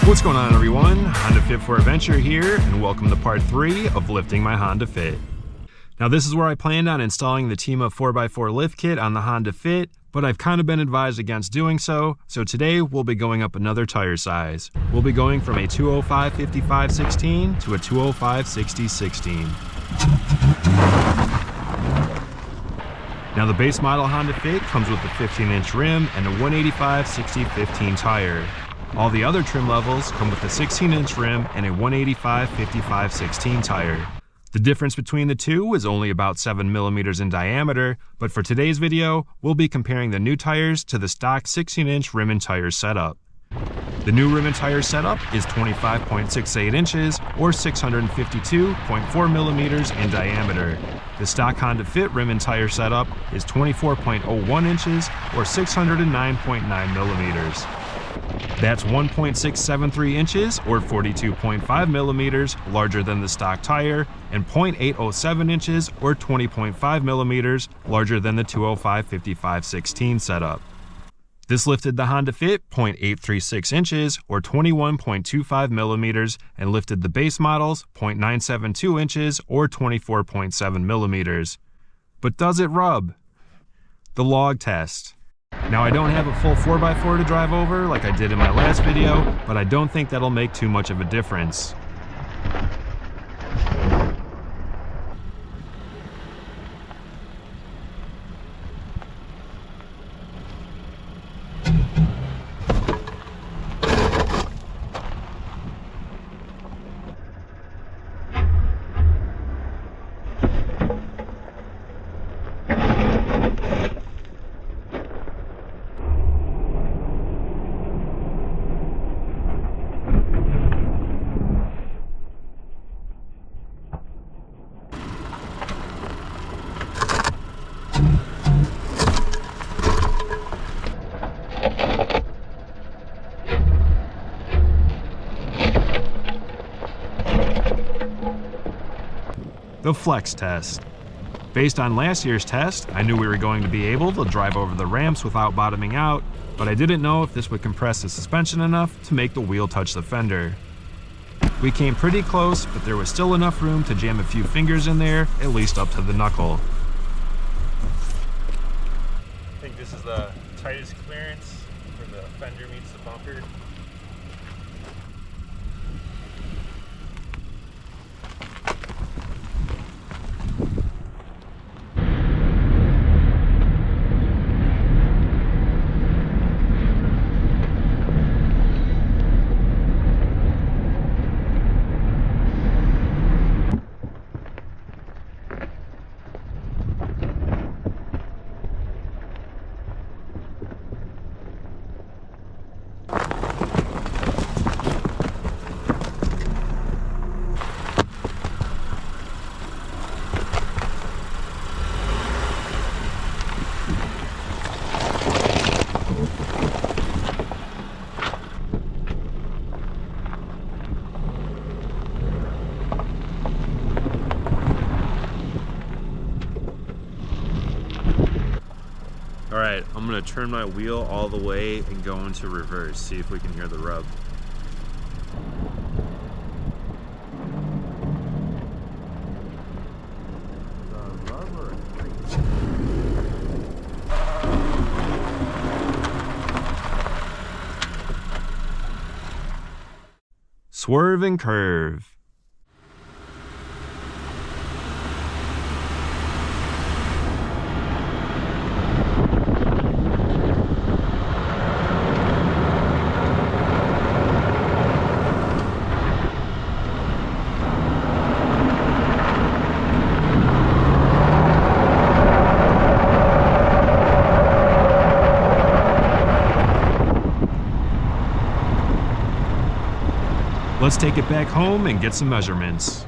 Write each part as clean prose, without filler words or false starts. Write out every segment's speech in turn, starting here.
What's going on, everyone? Honda Fit for Adventure here, and welcome to part 3 of lifting my Honda Fit. Now this is where I planned on installing the Tema 4x4 lift kit on the Honda Fit, but I've kind of been advised against doing so today we'll be going up another tire size. We'll be going from a 205 55/16 to a 205 60/16. Now the base model Honda Fit comes with a 15-inch rim and a 185 60/15 tire. All the other trim levels come with a 16-inch rim and a 185 55/16 tire. The difference between the two is only about 7 millimeters in diameter, but for today's video, we'll be comparing the new tires to the stock 16-inch rim and tire setup. The new rim and tire setup is 25.68 inches or 652.4 millimeters in diameter. The stock Honda Fit rim and tire setup is 24.01 inches or 609.9 millimeters. That's 1.673 inches or 42.5 millimeters larger than the stock tire and 0.807 inches or 20.5 millimeters larger than the 205 55/16 setup. This lifted the Honda Fit 0.836 inches or 21.25 millimeters and lifted the base models 0.972 inches or 24.7 millimeters. But does it rub? The log test. Now I don't have a full 4x4 to drive over like I did in my last video, but I don't think that'll make too much of a difference. The flex test. Based on last year's test, I knew we were going to be able to drive over the ramps without bottoming out, but I didn't know if this would compress the suspension enough to make the wheel touch the fender. We came pretty close, but there was still enough room to jam a few fingers in there, at least up to the knuckle. I think this is the tightest clearance where the fender meets the bumper. Alright, I'm going to turn my wheel all the way and go into reverse, see if we can hear the rub. Swerve Curve. Let's take it back home and get some measurements.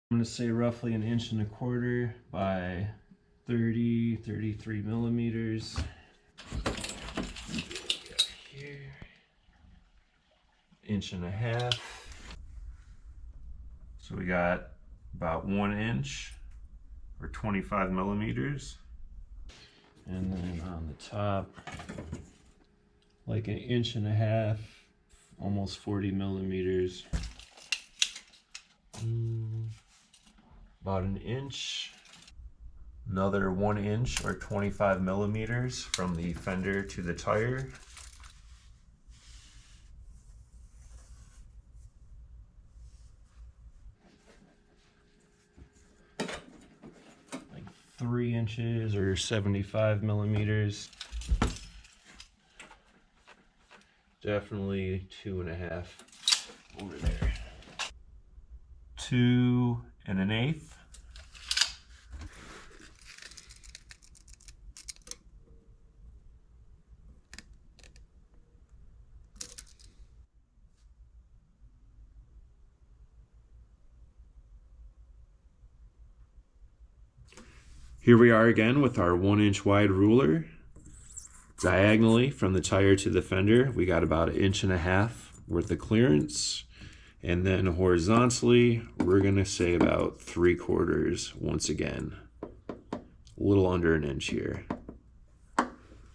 I'm going to say roughly 1.25 inches by 33 millimeters. Here. 1.5 inches. So we got about 1 inch or 25 millimeters. And then on the top, like 1.5 inches, almost 40 millimeters. About 1 inch. Another 1 inch or 25 millimeters from the fender to the tire. Like 3 inches or 75 millimeters. Definitely 2.5 over there. 2 1/8. Here we are again with our 1 inch wide ruler. Diagonally from the tire to the fender, we got about 1.5 inches worth of clearance. And then horizontally, we're gonna say about 3/4 once again. A little under 1 inch here.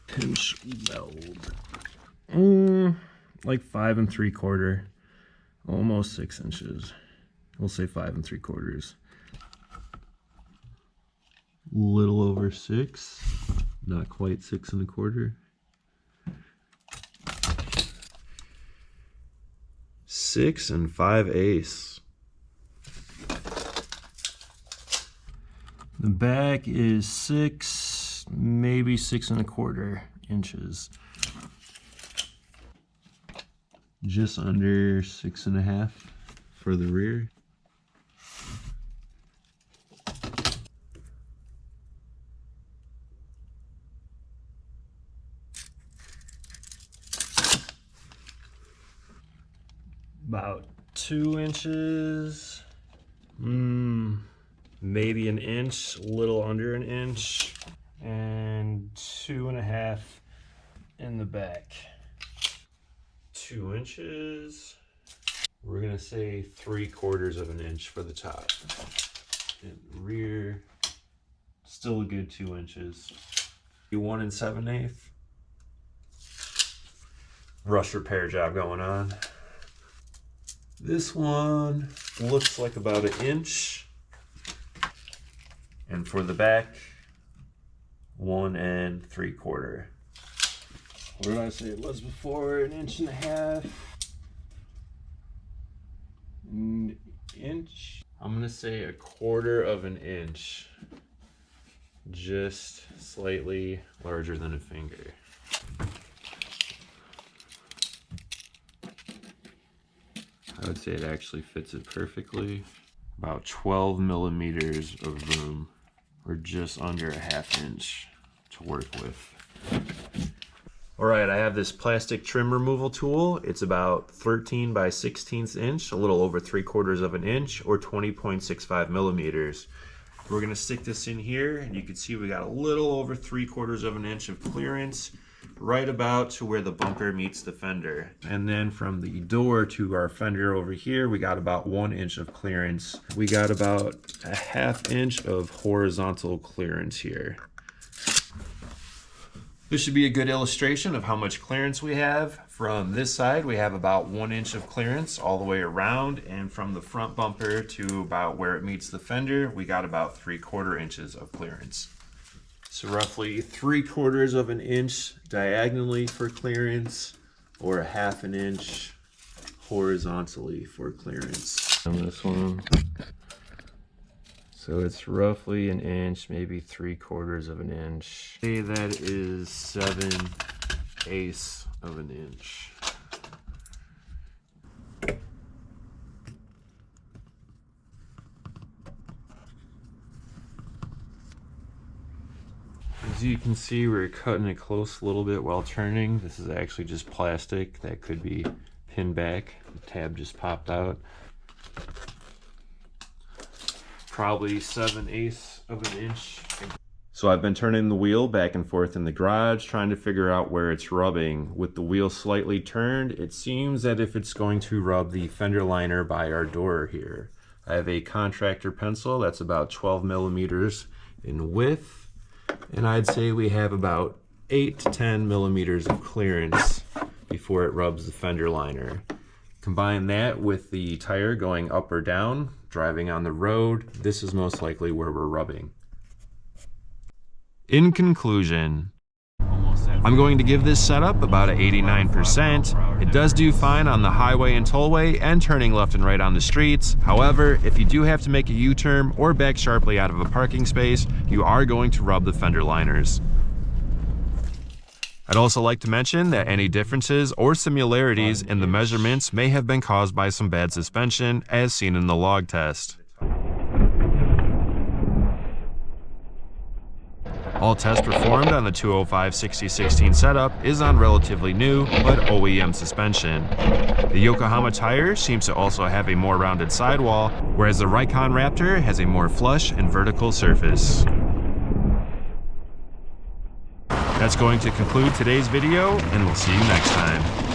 Pinchweld. Like 5 3/4, almost 6 inches. We'll say 5 3/4. Little over 6, not quite 6 1/4. 6 5/8. The back is 6, maybe 6 1/4 inches. Just under 6.5 for the rear. About 2 inches, maybe 1 inch, a little under 1 inch, and 2.5 in the back. 2 inches. We're gonna say 3/4 inch for the top. And rear, still a good 2 inches. 1 7/8. Rush repair job going on. This one looks like about 1 inch. And for the back, 1 3/4. What did I say it was before? 1.5 inches. 1 inch. I'm gonna say 1/4 inch. Just slightly larger than a finger. I would say it actually fits it perfectly. About 12 millimeters of room, or just under 1/2 inch to work with. All right, I have this plastic trim removal tool. It's about 13 by 16 inch, a little over 3/4 inch, or 20.65 millimeters. We're gonna stick this in here, and you can see we got a little over 3/4 inch of clearance, right about to where the bumper meets the fender. And then from the door to our fender over here, we got about 1 inch of clearance. We got about 1/2 inch of horizontal clearance here. This should be a good illustration of how much clearance we have. From this side, we have about 1 inch of clearance all the way around, and from the front bumper to about where it meets the fender, we got about 3/4 inches of clearance. So roughly 3/4 inch diagonally for clearance, or 1/2 inch horizontally for clearance. On this one. So it's roughly 1 inch, maybe 3/4 inch. Say that is 7/8 inch. As you can see, we're cutting it close a little bit while turning. This is actually just plastic that could be pinned back. The tab just popped out. Probably 7/8 inch. So I've been turning the wheel back and forth in the garage, trying to figure out where it's rubbing. With the wheel slightly turned, it seems that if it's going to rub the fender liner by our door here. I have a contractor pencil that's about 12 millimeters in width, and I'd say we have about 8 to 10 millimeters of clearance before it rubs the fender liner. Combine that with the tire going up or down, driving on the road, this is most likely where we're rubbing. In conclusion, I'm going to give this setup about an 89%. It does do fine on the highway and tollway and turning left and right on the streets. However, if you do have to make a U-turn or back sharply out of a parking space, you are going to rub the fender liners. I'd also like to mention that any differences or similarities in the measurements may have been caused by some bad suspension, as seen in the log test. All tests performed on the 205/60/16 setup is on relatively new but OEM suspension. The Yokohama tire seems to also have a more rounded sidewall, whereas the Rikon Raptor has a more flush and vertical surface. That's going to conclude today's video, and we'll see you next time.